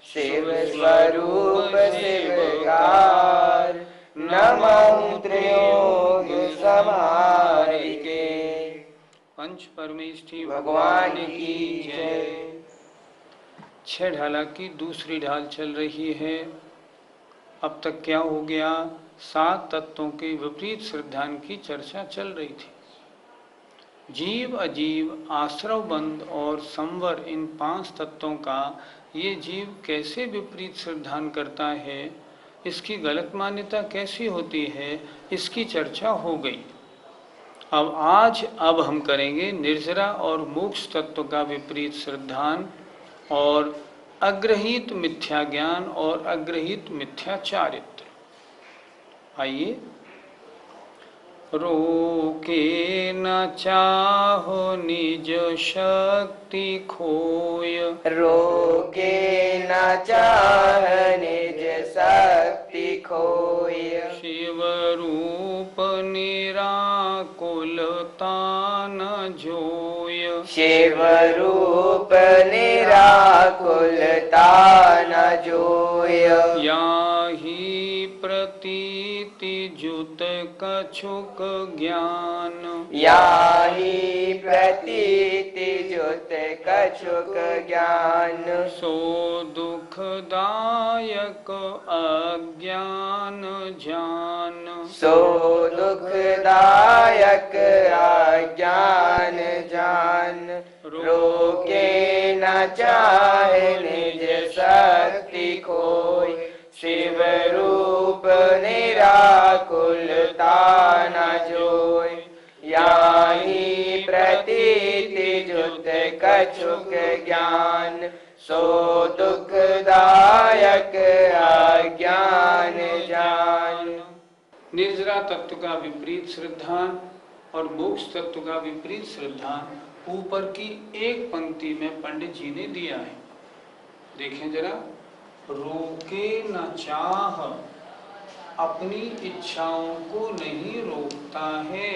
शिव स्वरूप शिवकार, नमः त्रियोग समारिके। पंच परमेष्ठी भगवान की जय। 6 ढाला की दूसरी ढाल चल रही है। अब तक क्या हो गया? 7 तत्वों के विपरीत श्रद्धान की चर्चा चल रही थी। जीव, अजीव, आश्रव बंध और संवर, इन 5 तत्वों का ये जीव कैसे विपरीत श्रद्धान करता है, इसकी गलत मान्यता कैसी होती है, इसकी चर्चा हो गई। अब हम करेंगे निर्जरा और मोक्ष तत्व का विपरीत श्रद्धान और अग्रहित मिथ्या ज्ञान और अग्रहित मिथ्या चारित्र। आइए। रोके न चाहो निज शक्ति खोय, रोके न चाह निज शक्ति खोय। शिव रूप निराकुलता न जोय, शिव रूप निराकुलता न जोय। याहि प्रतीति जुत कछुक ज्ञान, याहि प्रतीति जुत कछुक ज्ञान। सो दुखदायक अज्ञान जान, सो दुखदायक अज्ञान जान। रोके न चाहे निज शक्ति खोय, शिव रूप निराकुलता न जोय। याहि प्रतीति जुत कछुक ज्ञान, सो दुखदायक अज्ञान जान। निर्जरा तत्व का विपरीत श्रद्धान और मोक्ष तत्व का विपरीत श्रद्धान ऊपर की एक पंक्ति में पंडित जी ने दिया है। देखें जरा। रोके न चाह, अपनी इच्छाओं को नहीं रोकता है।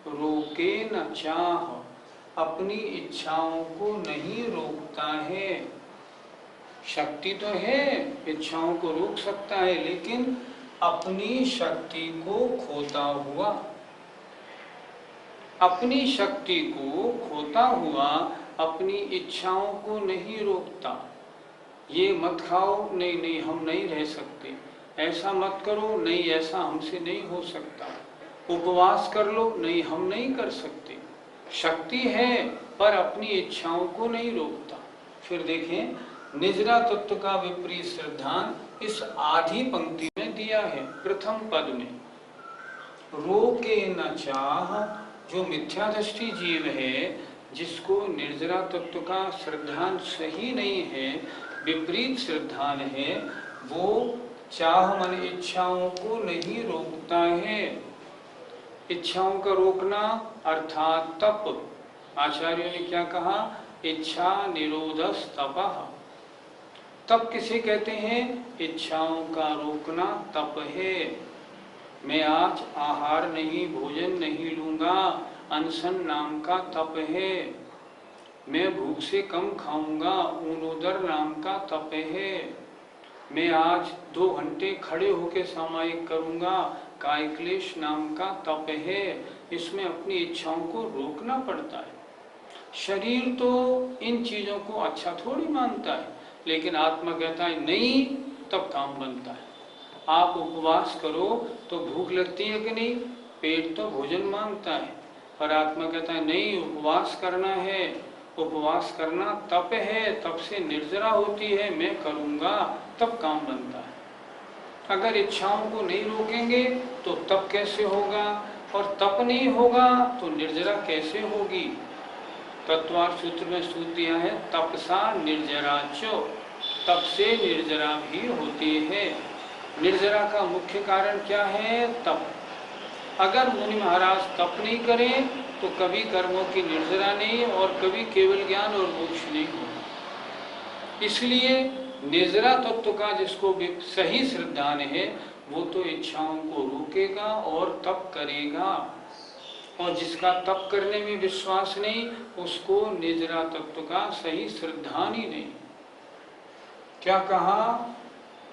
रोके न चाह, अपनी इच्छाओं को नहीं रोकता है। शक्ति तो है, इच्छाओं को रोक सकता है, लेकिन अपनी शक्ति को खोता हुआ, अपनी शक्ति को खोता हुआ अपनी इच्छाओं को नहीं रोकता। ये मत खाओ, नहीं नहीं हम नहीं रह सकते। ऐसा मत करो, नहीं ऐसा हमसे नहीं हो सकता। उपवास कर लो, नहीं हम नहीं कर सकते। शक्ति है पर अपनी इच्छाओं को नहीं रोकता। फिर देखें, निजरा तत्व का विपरीत श्रद्धान इस आधी पंक्ति में दिया है, प्रथम पद में। रोके न चाह, जो मिथ्यादृष्टि जीव है, जिसको निर्जरा तत्व का श्रद्धान सही नहीं है, विपरीत श्रद्धान है, वो चाह मन इच्छाओं को नहीं रोकता है। इच्छाओं का रोकना अर्थात तप। आचार्यों ने क्या कहा? इच्छा निरोधस तपः। तप किसे कहते हैं? इच्छाओं का रोकना तप है। मैं आज आहार नहीं, भोजन नहीं लूंगा, अनशन नाम का तप है। मैं भूख से कम खाऊंगा, ऊनोदर नाम का तप है। मैं आज 2 घंटे खड़े होकर सामायिक करूंगा, कायक्लेश नाम का तप है। इसमें अपनी इच्छाओं को रोकना पड़ता है। शरीर तो इन चीजों को अच्छा थोड़ी मानता है, लेकिन आत्मा कहता है नहीं, तब काम बनता है। आप उपवास करो तो भूख लगती है कि नहीं? पेट तो भोजन मांगता है, पर आत्मा कहता है नहीं, उपवास करना है। उपवास करना तप है, तप से निर्जरा होती है, मैं करूंगा, तब काम बनता है। अगर इच्छाओं को नहीं रोकेंगे तो तप कैसे होगा, और तप नहीं होगा तो निर्जरा कैसे होगी? तत्वार्थ सूत्र में सूत्र दिया है, तपसा निर्जराचो, तप से निर्जरा भी होती है। निर्जरा का मुख्य कारण क्या है? तप। अगर मुनि महाराज तप नहीं करें तो कभी कर्मों की निर्जरा नहीं और कभी केवल ज्ञान और मोक्ष नहीं होगा। इसलिए निर्जरा तत्व का जिसको सही श्रद्धान है, वो तो इच्छाओं को रोकेगा और तप करेगा, और जिसका तप करने में विश्वास नहीं, उसको निर्जरा तत्व का सही श्रद्धान ही नहीं। क्या कहा?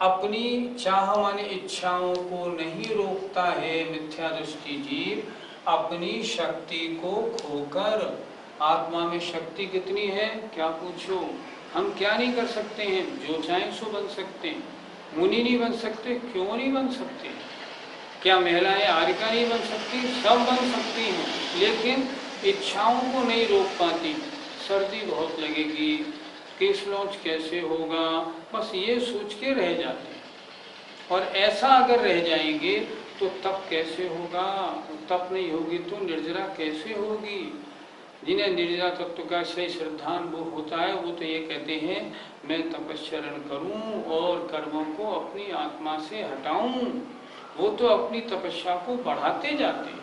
अपनी चाह माने इच्छाओं को नहीं रोकता है मिथ्या दृष्टि जीव, अपनी शक्ति को खोकर। आत्मा में शक्ति कितनी है क्या पूछो? हम क्या नहीं कर सकते हैं? जो चाहें सो बन सकते हैं। मुनि नहीं बन सकते? क्यों नहीं बन सकते? क्या महिलाएं आर्यिका नहीं बन सकती? सब बन सकती हैं, लेकिन इच्छाओं को नहीं रोक पाती। सर्दी बहुत लगेगी, केस लॉन्च कैसे होगा, बस ये सोच के रह जाते हैं। और ऐसा अगर रह जाएंगे तो तप कैसे होगा? तप नहीं होगी तो निर्जरा कैसे होगी? जिन्हें निर्जरा तत्व का सही श्रद्धानुभव होता है वो तो ये कहते हैं मैं तपस्चरण करूं और कर्मों को अपनी आत्मा से हटाऊं। वो तो अपनी तपस्या को बढ़ाते जाते हैं।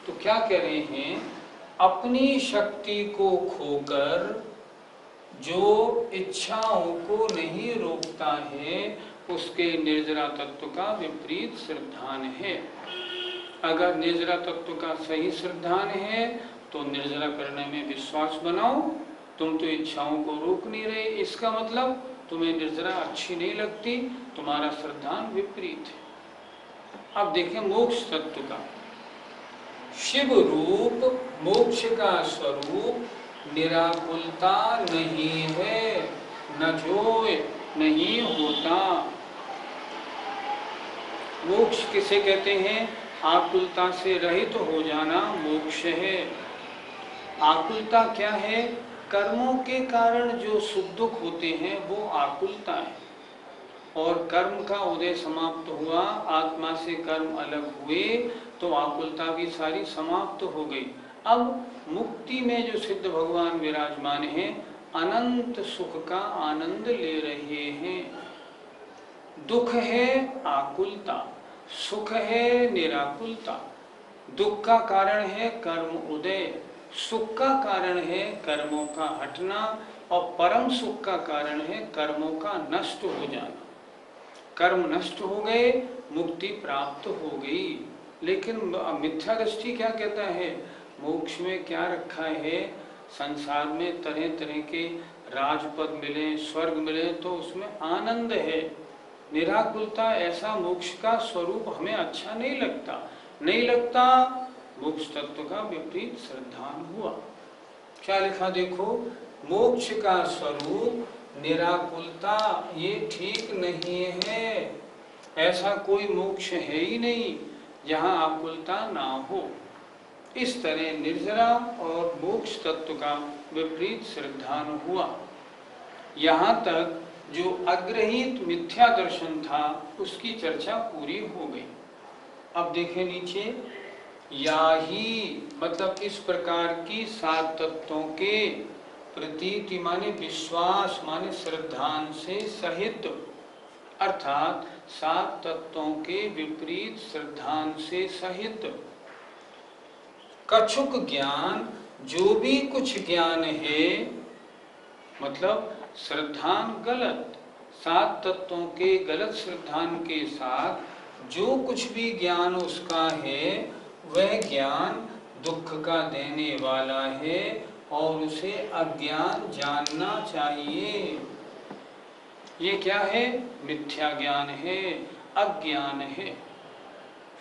तो क्या कह रहे हैं? अपनी शक्ति को खोकर जो इच्छाओं को नहीं रोकता है उसके निर्जरा तत्व का विपरीत श्रद्धान है। अगर निर्जरा तत्व का सही श्रद्धान है तो निर्जरा करने में विश्वास बनाओ। तुम तो इच्छाओं को रोक नहीं रहे, इसका मतलब तुम्हें निर्जरा अच्छी नहीं लगती, तुम्हारा श्रद्धान विपरीत है। अब देखें मोक्ष तत्व का। शिव रूप मोक्ष का स्वरूप निराकुलता नहीं है, न जो नहीं होता। मोक्ष किसे कहते हैं? आकुलता से रहित तो हो जाना मोक्ष है। आकुलता क्या है? कर्मों के कारण जो सुख दुख होते हैं वो आकुलता है। और कर्म का उदय समाप्त हुआ, आत्मा से कर्म अलग हुए तो आकुलता भी सारी समाप्त हो गई। अब मुक्ति में जो सिद्ध भगवान विराजमान हैं, अनंत सुख का आनंद ले रहे हैं। दुख है आकुलता, सुख है निराकुलता। दुख का कारण है कर्म उदय, सुख का कारण है कर्मों का हटना, और परम सुख का कारण है कर्मों का नष्ट हो जाना। कर्म नष्ट हो गए, मुक्ति प्राप्त हो गई। लेकिन मिथ्या दृष्टि क्या कहता है? मोक्ष में क्या रखा है? संसार में तरह तरह के राजपद मिले, स्वर्ग मिले तो उसमें आनंद है। निराकुलता ऐसा मोक्ष का स्वरूप हमें अच्छा नहीं लगता। नहीं लगता, मोक्ष तत्व का विपरीत श्रद्धान हुआ। क्या लिखा देखो? मोक्ष का स्वरूप निराकुलता, ये ठीक नहीं है। ऐसा कोई मोक्ष है ही नहीं जहाँ आकुलता ना हो। इस तरह निर्जरा और मोक्ष तत्व का विपरीत श्रद्धान हुआ। यहाँ तक जो अग्रहित मिथ्या दर्शन था उसकी चर्चा पूरी हो गई। अब देखें नीचे, या ही मतलब इस प्रकार की सात तत्वों के प्रतीति माने विश्वास माने श्रद्धान से सहित, अर्थात सात तत्वों के विपरीत श्रद्धान से सहित कछुक ज्ञान, जो भी कुछ ज्ञान है, मतलब श्रद्धान गलत, सात तत्वों के गलत श्रद्धान के साथ जो कुछ भी ज्ञान उसका है वह ज्ञान दुख का देने वाला है और उसे अज्ञान जानना चाहिए। ये क्या है? मिथ्या ज्ञान है, अज्ञान है।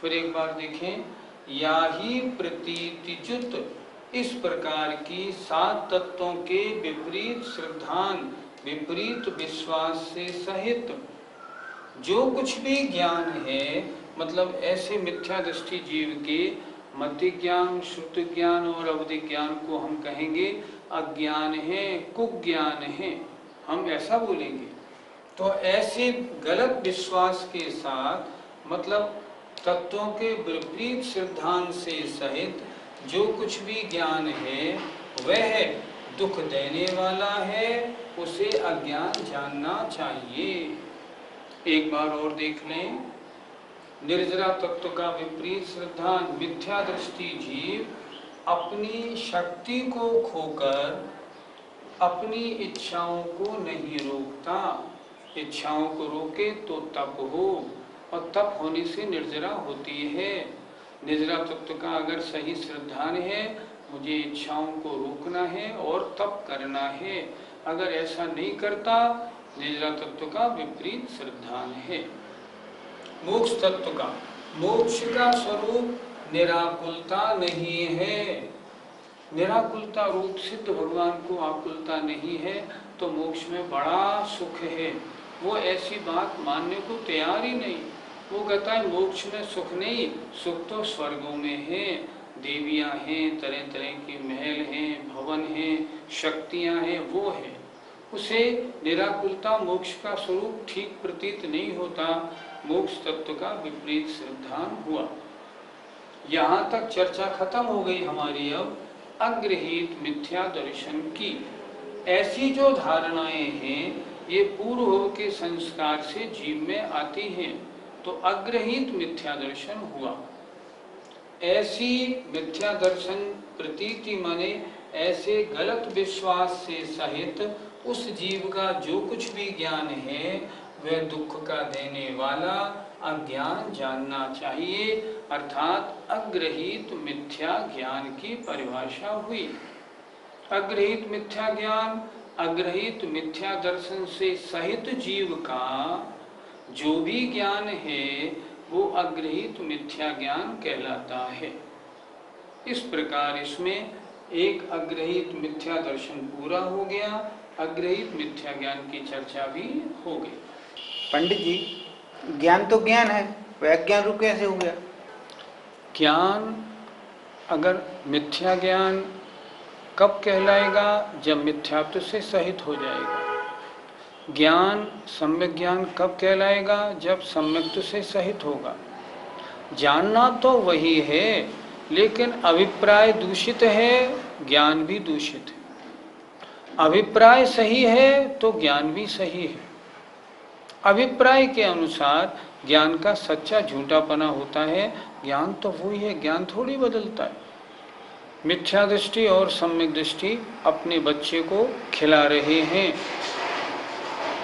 फिर एक बार देखें, या ही प्रतीतिच्युत, इस प्रकार की सात तत्वों के विपरीत श्रद्धान विपरीत विश्वास से सहित जो कुछ भी ज्ञान है, मतलब ऐसे मिथ्या दृष्टि जीव के मध्य ज्ञान, श्रुति ज्ञान और अवधि ज्ञान को हम कहेंगे अज्ञान है, कुज्ञान है, हम ऐसा बोलेंगे। तो ऐसे गलत विश्वास के साथ, मतलब तत्वों के विपरीत सिद्धांत से सहित जो कुछ भी ज्ञान है वह दुख देने वाला है, उसे अज्ञान जानना चाहिए। एक बार और देख लें, निर्जरा तत्व का विपरीत श्रद्धान मिथ्या दृष्टि जीव अपनी शक्ति को खोकर अपनी इच्छाओं को नहीं रोकता। इच्छाओं को रोके तो तप हो, और तप होने से निर्जरा होती है। निर्जरा तत्व का अगर सही श्रद्धान है, मुझे इच्छाओं को रोकना है और तप करना है, अगर ऐसा नहीं करता निजरा तत्व का विपरीत श्रद्धान है। मोक्ष तत्व का, मोक्ष का स्वरूप निराकुलता नहीं है। निराकुलता रूप सिद्ध भगवान को आकुलता नहीं है तो मोक्ष में बड़ा सुख है। वो ऐसी बात मानने को तैयार ही नहीं। वो कहता है मोक्ष में सुख नहीं, सुख तो स्वर्गों में है। देवियां हैं, तरह तरह के महल हैं, भवन हैं, शक्तियां हैं, वो है। उसे निराकुलता मोक्ष का स्वरूप ठीक प्रतीत नहीं होता। मोक्ष तत्व का विपरीत श्रद्धान हुआ। यहाँ तक चर्चा खत्म हो गई हमारी। अब अग्रहित मिथ्या दर्शन की ऐसी जो धारणाएं हैं ये पूर्व के संस्कार से जीव में आती हैं, तो अग्रहित मिथ्या दर्शन हुआ। ऐसी मिथ्या दर्शन प्रतीति माने ऐसे गलत विश्वास से सहित उस जीव का जो कुछ भी ज्ञान है वह दुख का देने वाला अज्ञान जानना चाहिए। अर्थात अग्रहित मिथ्या ज्ञान की परिभाषा हुई। अग्रहित मिथ्या ज्ञान, अग्रहित मिथ्या दर्शन से सहित जीव का जो भी ज्ञान है वो अग्रहित मिथ्या ज्ञान कहलाता है। इस प्रकार इसमें एक अग्रहित मिथ्या दर्शन पूरा हो गया, अग्रहित मिथ्या ज्ञान की चर्चा भी हो गई। पंडित जी, ज्ञान तो ज्ञान है, वह अज्ञान रूप कैसे हो गया? ज्ञान अगर मिथ्या ज्ञान कब कहलाएगा? जब मिथ्यात्व से सहित हो जाएगा। ज्ञान सम्यक ज्ञान कब कहलाएगा? जब सम्यक्त्व से सहित होगा। जानना तो वही है, लेकिन अभिप्राय दूषित है, ज्ञान भी दूषित है। अभिप्राय सही है तो ज्ञान भी सही है। अभिप्राय के अनुसार ज्ञान का सच्चा झूठापना होता है। ज्ञान तो वही है, ज्ञान थोड़ी बदलता है। मिथ्या दृष्टि और सम्यक दृष्टि अपने बच्चे को खिला रहे हैं।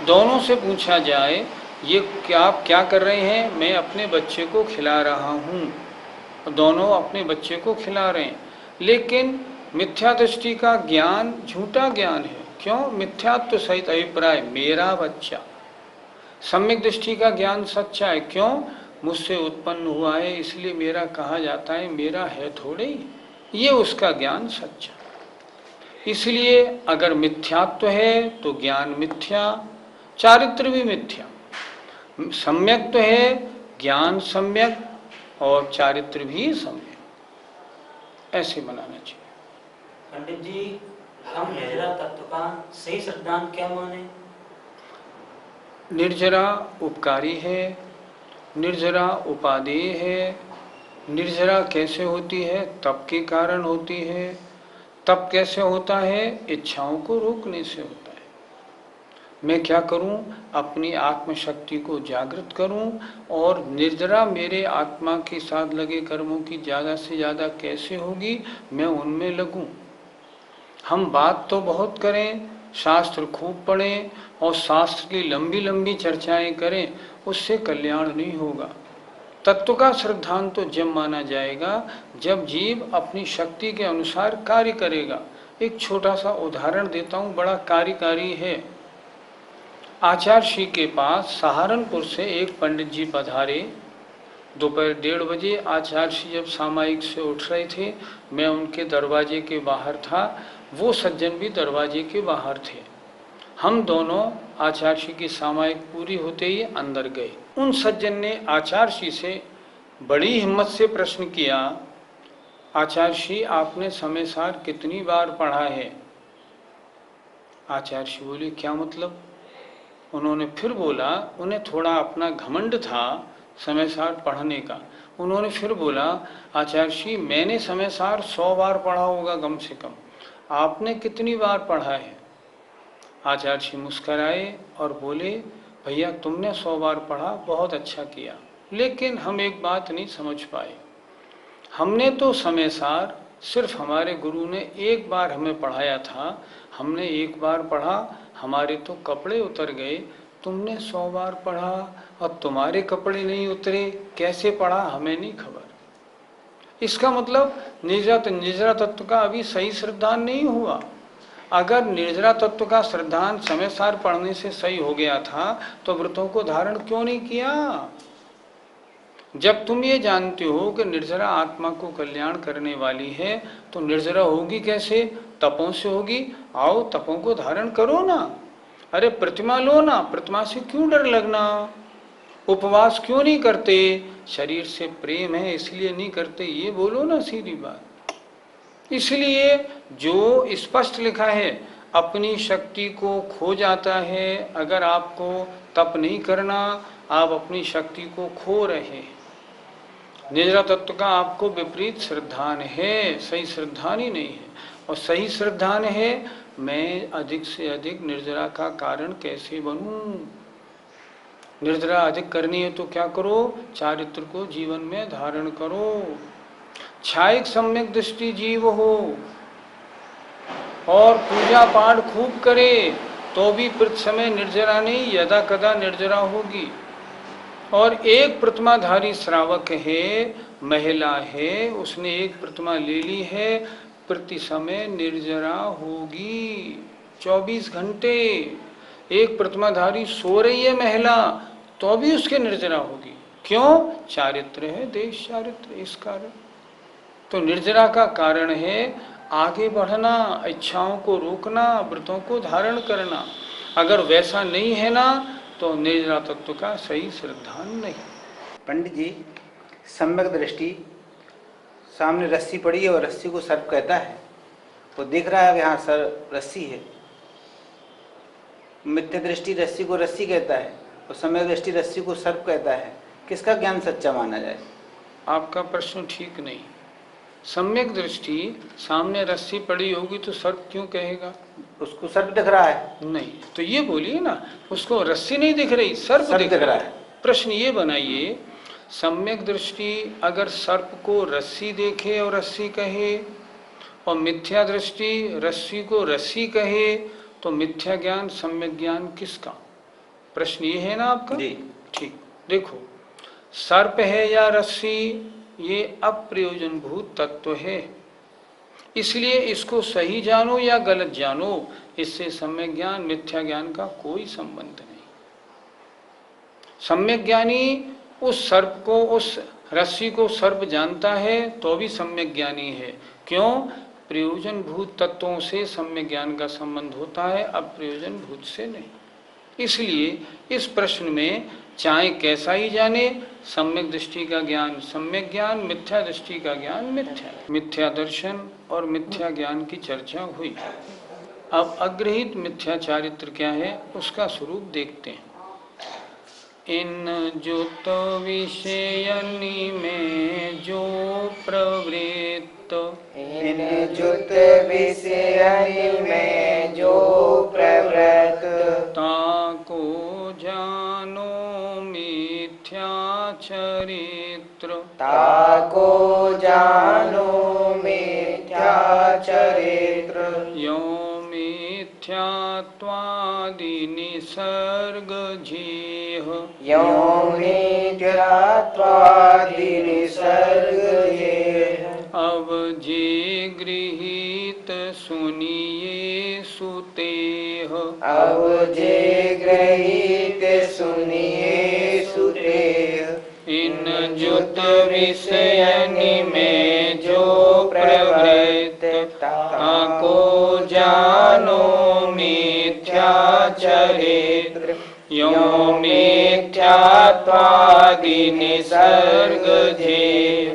दोनों से पूछा जाए ये क्या आप क्या कर रहे हैं? मैं अपने बच्चे को खिला रहा हूँ। दोनों अपने बच्चे को खिला रहे हैं, लेकिन मिथ्या दृष्टि का ज्ञान झूठा ज्ञान है। क्यों? मिथ्यात्व सहित अभिप्राय, मेरा बच्चा। सम्यक दृष्टि का ज्ञान सच्चा है। क्यों? मुझसे उत्पन्न हुआ है इसलिए मेरा कहा जाता है, मेरा है थोड़े ही। ये उसका ज्ञान सच्चा। इसलिए अगर मिथ्यात्व है तो ज्ञान मिथ्या, चारित्र भी मिथ्या। सम्यक तो है, ज्ञान सम्यक और चारित्र भी सम्यक। ऐसे बनाना चाहिए। पंडित जी, हम निर्जरा तत्व का सही सिद्धांत क्या माने? निर्जरा उपकारी है, निर्जरा उपादेय है। निर्जरा कैसे होती है? तप के कारण होती है। तप कैसे होता है? इच्छाओं को रोकने से होता है। मैं क्या करूं? अपनी आत्मशक्ति को जागृत करूं। और निर्जरा मेरे आत्मा के साथ लगे कर्मों की ज़्यादा से ज़्यादा कैसे होगी? मैं उनमें लगूं। हम बात तो बहुत करें, शास्त्र खूब पढ़ें और शास्त्र की लंबी लंबी चर्चाएं करें, उससे कल्याण नहीं होगा। तत्व का श्रद्धांत तो जब माना जाएगा जब जीव अपनी शक्ति के अनुसार कार्य करेगा। एक छोटा सा उदाहरण देता हूँ, बड़ा कार्यकारी है। आचार्य श्री के पास सहारनपुर से एक पंडित जी पधारे। दोपहर 1:30 बजे आचार्य श्री जब सामायिक से उठ रहे थे, मैं उनके दरवाजे के बाहर था, वो सज्जन भी दरवाजे के बाहर थे। हम दोनों आचार्य श्री की सामायिक पूरी होते ही अंदर गए। उन सज्जन ने आचार्य श्री से बड़ी हिम्मत से प्रश्न किया, आचार्य श्री आपने समय सार कितनी बार पढ़ा है? आचार्य श्री बोले, क्या मतलब? उन्होंने फिर बोला, उन्हें थोड़ा अपना घमंड था समय सार पढ़ने का। उन्होंने फिर बोला, आचार्य श्री मैंने समय सार 100 बार पढ़ा होगा कम से कम, आपने कितनी बार पढ़ा है? आचार्य श्री मुस्कराए और बोले, भैया तुमने 100 बार पढ़ा, बहुत अच्छा किया, लेकिन हम एक बात नहीं समझ पाए। हमने तो समय सार सिर्फ हमारे गुरु ने एक बार हमें पढ़ाया था, हमने एक बार पढ़ा, हमारे तो कपड़े उतर गए। तुमने 100 बार पढ़ा और तुम्हारे कपड़े नहीं उतरे, कैसे पढ़ा हमें नहीं खबर। इसका मतलब निजरा तत्व का अभी सही श्रद्धान नहीं हुआ। अगर निर्जरा तत्व का श्रद्धांत समय सार पढ़ने से सही हो गया था तो व्रतों को धारण क्यों नहीं किया? जब तुम ये जानते हो कि निर्जरा आत्मा को कल्याण करने वाली है तो निर्जरा होगी कैसे? तपों से होगी। आओ तपों को धारण करो ना। अरे प्रतिमा लो ना, प्रतिमा से क्यों डर लगना? उपवास क्यों नहीं करते? शरीर से प्रेम है इसलिए नहीं करते, ये बोलो ना सीधी बात। इसलिए जो स्पष्ट लिखा है अपनी शक्ति को खो जाता है। अगर आपको तप नहीं करना, आप अपनी शक्ति को खो रहे हैं। निर्जरा तत्व का आपको विपरीत श्रद्धान है, सही श्रद्धान ही नहीं है। और सही श्रद्धान है मैं अधिक से अधिक निर्जरा का कारण कैसे बनूं? निर्जरा अधिक करनी है तो क्या करो? चारित्र को जीवन में धारण करो। छायिक सम्यक दृष्टि जीव हो और पूजा पाठ खूब करे तो भी प्रति समय निर्जरा नहीं, यदा कदा निर्जरा होगी। और एक प्रतिमाधारी श्रावक है, महिला है, उसने एक प्रतिमा ले ली है, प्रति समय निर्जरा होगी। 24 घंटे एक प्रतिमाधारी सो रही है महिला तो भी उसके निर्जरा होगी। क्यों? चारित्र है, देश चारित्र, इस कारण। तो निर्जरा का कारण है आगे बढ़ना, इच्छाओं को रोकना, व्रतों को धारण करना। अगर वैसा नहीं है ना तो निर्जरा तत्व का सही श्रद्धान नहीं। पंडित जी, सम्यक दृष्टि, सामने रस्सी पड़ी है और रस्सी को सर्प कहता है, वो देख रहा है कि हाँ सर रस्सी है। मिथ्या दृष्टि रस्सी को रस्सी कहता है और सम्यक दृष्टि रस्सी को सर्प कहता है। किसका ज्ञान सच्चा माना जाए? आपका प्रश्न ठीक नहीं। सम्यक दृष्टि सामने रस्सी पड़ी होगी तो सर्प क्यों कहेगा? उसको सर्प दिख रहा है। नहीं तो ये बोलिए ना, उसको रस्सी नहीं दिख रही, सर्प दिख रहा है। प्रश्न ये बनाइए, सम्यक दृष्टि अगर सर्प को रस्सी देखे और रस्सी कहे और मिथ्या दृष्टि रस्सी को रस्सी कहे तो मिथ्या ज्ञान सम्यक ज्ञान किसका? प्रश्न ये है ना आपका? जी ठीक। देखो, सर्प है या रस्सी, ये अप्रयोजनभूत तत्व है, इसलिए इसको सही जानो या गलत जानो, इससे सम्यक ज्ञान मिथ्या ज्ञान का कोई संबंध नहीं। सम्यक ज्ञानी उस सर्प को, उस रस्सी को सर्प जानता है तो भी सम्यक ज्ञानी है। क्यों? प्रयोजन भूत तत्वों से सम्यक ज्ञान का संबंध होता है, अप्रयोजन भूत से नहीं। इसलिए इस प्रश्न में चाहे कैसा ही जाने, सम्यक दृष्टि का ज्ञान सम्यक ज्ञान, मिथ्या दृष्टि का ज्ञान मिथ्या। मिथ्या दर्शन और मिथ्या ज्ञान की चर्चा हुई। अब अग्रहित मिथ्या चारित्र क्या है उसका स्वरूप देखते हैं। इन जुत विषयनि में जो प्रवृत्त, इन जुत विषयनि में जो प्रवृत्त, ताको जानो मिथ्या चरित्र, ताको जानो मिथ्या चरित्र, यो मिथ्यात्वादि निसर्ग जेह, यो मिथ्यात्वादि निसर्ग जेह। अब जे गृहीत सुनिए सुतेह, अब जे गृहीत सुनिए सुतेह। इन जुत विषयनि में जो प्रवृत्त, ताको जानो मिथ्या चरित्र, यो मिथ्यात्वादि निसर्ग जेह।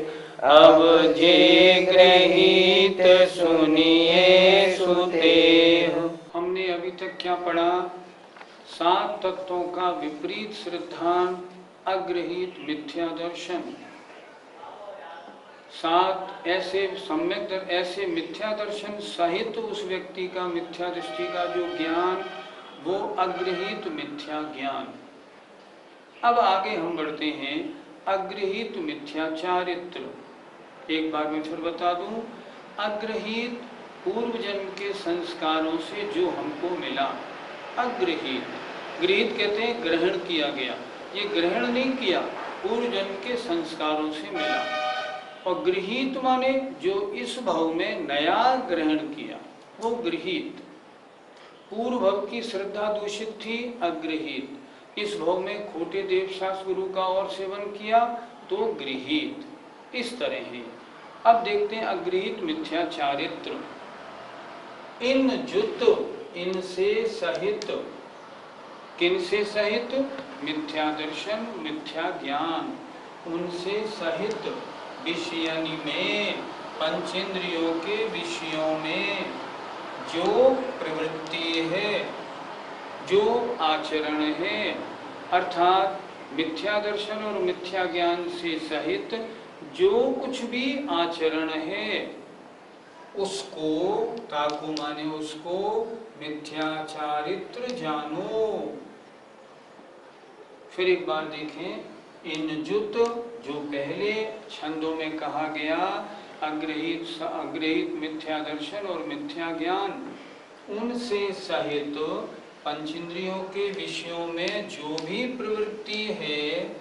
अब जे गृहीत सुनिए सुतेह। हमने अभी तक क्या पढ़ा? 7 तत्वों का विपरीत श्रद्धान, अग्रहित मिथ्या दर्शन। 7 ऐसे सम्यक ऐसे मिथ्या दर्शन सहित उस व्यक्ति का मिथ्या दृष्टि का जो ज्ञान, वो अग्रहित मिथ्या ज्ञान। अब आगे हम बढ़ते हैं, अग्रहित मिथ्या चारित्र। एक बार मैं फिर बता दूं, अग्रहित पूर्व जन्म के संस्कारों से जो हमको मिला। अग्रहित, गृहीत कहते हैं ग्रहण किया गया, ये ग्रहण नहीं किया, पूर्व जन्म के संस्कारों से मिला। और गृहीत माने जो इस भाव में नया ग्रहण किया, वो गृहीत। पूर्व भव की श्रद्धा दूषित थी, अगृहीत। इस भव में खोटे देवशास गुरु का और सेवन किया तो गृहीत। इस तरह है। अब देखते हैं अगृहीत मिथ्या चारित्र। इन जुत, इनसे सहित, किनसे सहित? मिथ्या दर्शन, मिथ्या ज्ञान, उनसे सहित विषयानि में, पंचेंद्रियों के विषयों में जो प्रवृत्ति है, जो आचरण है, अर्थात मिथ्या दर्शन और मिथ्या ज्ञान से सहित जो कुछ भी आचरण है उसको, ताकू माने उसको, मिथ्या चारित्र जानो। फिर एक बार देखें, इन जुत, जो पहले छंदों में कहा गया, अग्रहित मिथ्या दर्शन और मिथ्या ज्ञान, उनसे सहित पंचेंद्रियों के विषयों में जो भी प्रवृत्ति है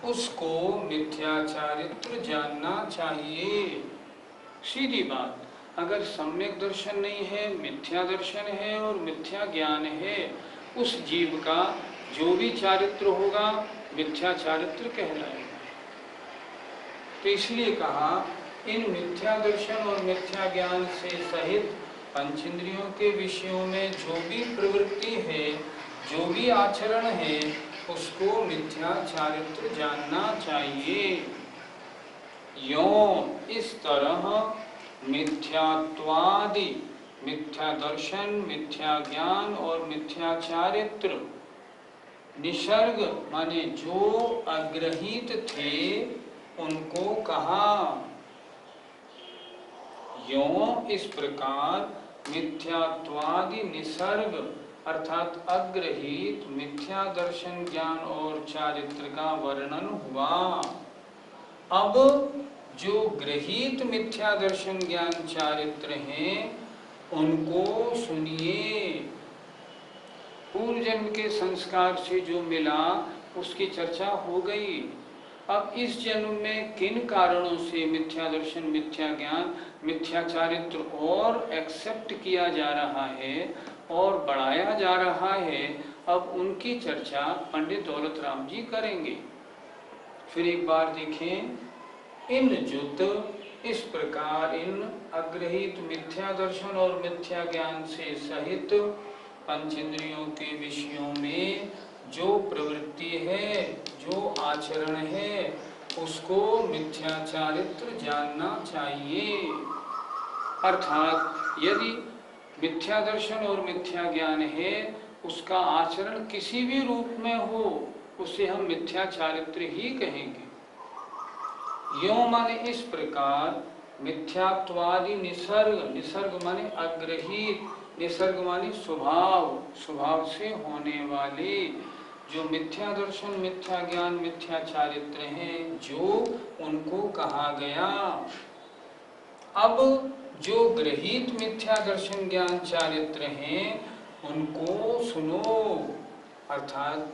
उसको मिथ्या चारित्र जानना चाहिए। सीधी बात, अगर सम्यक दर्शन नहीं है, मिथ्या दर्शन है और मिथ्या ज्ञान है, उस जीव का जो भी चारित्र होगा मिथ्या चारित्र कहलाएगा। तो इसलिए कहा, इन मिथ्या दर्शन और मिथ्या ज्ञान से सहित पंचेंद्रियों के विषयों में जो भी प्रवृत्ति है, जो भी आचरण है, उसको मिथ्या चारित्र जानना चाहिए। यों इस तरह मिथ्यात्वादि, मिथ्या दर्शन, मिथ्या ज्ञान और मिथ्या चारित्र, निसर्ग माने जो अग्रहित थे उनको कहा। यों इस प्रकार मिथ्यात्वादि निसर्ग अर्थात अग्रहित मिथ्या दर्शन, ज्ञान और चारित्र का वर्णन हुआ। अब जो ग्रहित मिथ्या दर्शन, ज्ञान, चारित्र हैं उनको सुनिए। पूर्व जन्म के संस्कार से जो मिला उसकी चर्चा हो गई। अब इस जन्म में किन कारणों से मिथ्या दर्शन, मिथ्या ज्ञान, मिथ्या चारित्र और एक्सेप्ट किया जा रहा है और बढ़ाया जा रहा है, अब उनकी चर्चा पंडित दौलत राम जी करेंगे। फिर एक बार देखें, इन जुत इस प्रकार इन अग्रहित मिथ्या दर्शन और मिथ्या ज्ञान से सहित पंचेंद्रियों के विषयों में जो प्रवृत्ति है, जो आचरण है, उसको मिथ्या चारित्र जानना चाहिए। अर्थात यदि मिथ्या दर्शन और मिथ्या ज्ञान है, उसका आचरण किसी भी रूप में हो, उसे हम मिथ्या चारित्र ही कहेंगे। यों माने इस प्रकार मिथ्यात्वादि निसर्ग, निसर्ग माने अग्रहित, निसर्ग माने स्वभाव, स्वभाव से होने वाले जो मिथ्या दर्शन, मिथ्या ज्ञान, मिथ्या चारित्र हैं, जो उनको कहा गया। अब जो ग्रहित मिथ्या दर्शन, ज्ञान, चारित्र हैं उनको सुनो। अर्थात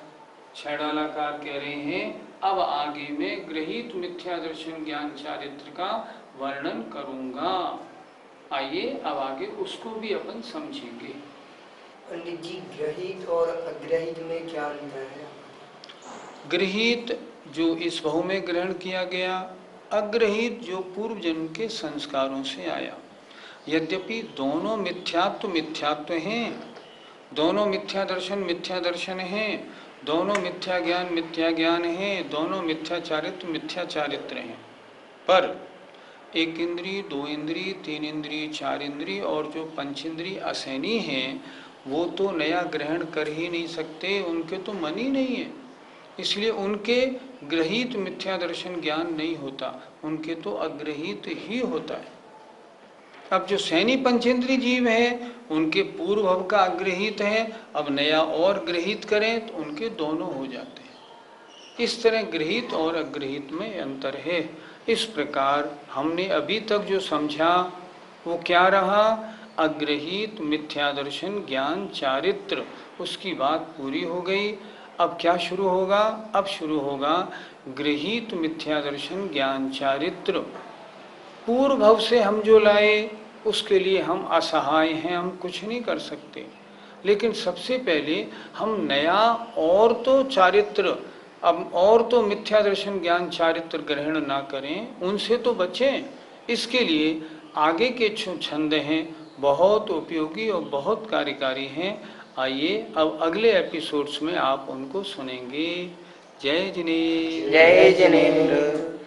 छेड़ालाकार कह रहे हैं, अब आगे में ग्रहित मिथ्या दर्शन, ज्ञान, चारित्र का वर्णन करूंगा। आइए अब आगे उसको भी अपन समझेंगे। पंडित जी, ग्रहित और अग्रहित में क्या अंतर है? गृहीत जो इस भव में ग्रहण किया गया, अग्रहित जो पूर्व जन्म के संस्कारों से आया। यद्यपि दोनों मिथ्यात्व हैं, दोनों मिथ्या दर्शन हैं, दोनों मिथ्या ज्ञान हैं, दोनों मिथ्या चारित्र हैं, पर एक इंद्रिय, दो इंद्रिय, तीन इंद्रिय, चार इंद्रिय और जो पंचेंद्रिय असैनी हैं वो तो नया ग्रहण कर ही नहीं सकते, उनके तो मन ही नहीं है, इसलिए उनके ग्रहित मिथ्या दर्शन ज्ञान नहीं होता, उनके तो अग्रहित ही होता है। अब जो सैनी पंचेंद्रिय जीव है उनके पूर्व भव का अग्रहित है, अब नया और ग्रहित करें तो उनके दोनों हो जाते हैं। इस तरह गृहीत और अग्रहित में अंतर है। इस प्रकार हमने अभी तक जो समझा वो क्या रहा, अग्रहित मिथ्या दर्शन, ज्ञान, चारित्र, उसकी बात पूरी हो गई। अब क्या शुरू होगा? अब शुरू होगा गृहीत मिथ्या दर्शन, ज्ञान, चारित्र। पूर्व भव से हम जो लाए उसके लिए हम असहाय हैं, हम कुछ नहीं कर सकते, लेकिन सबसे पहले हम नया और तो चारित्र, अब और तो मिथ्या दर्शन ज्ञान चारित्र ग्रहण ना करें, उनसे तो बचें। इसके लिए आगे के छंद हैं बहुत उपयोगी और बहुत कार्यकारी हैं। आइए अब अगले एपिसोड्स में आप उनको सुनेंगे। जय जिनेन्द्र। जय जिनेन्द्र।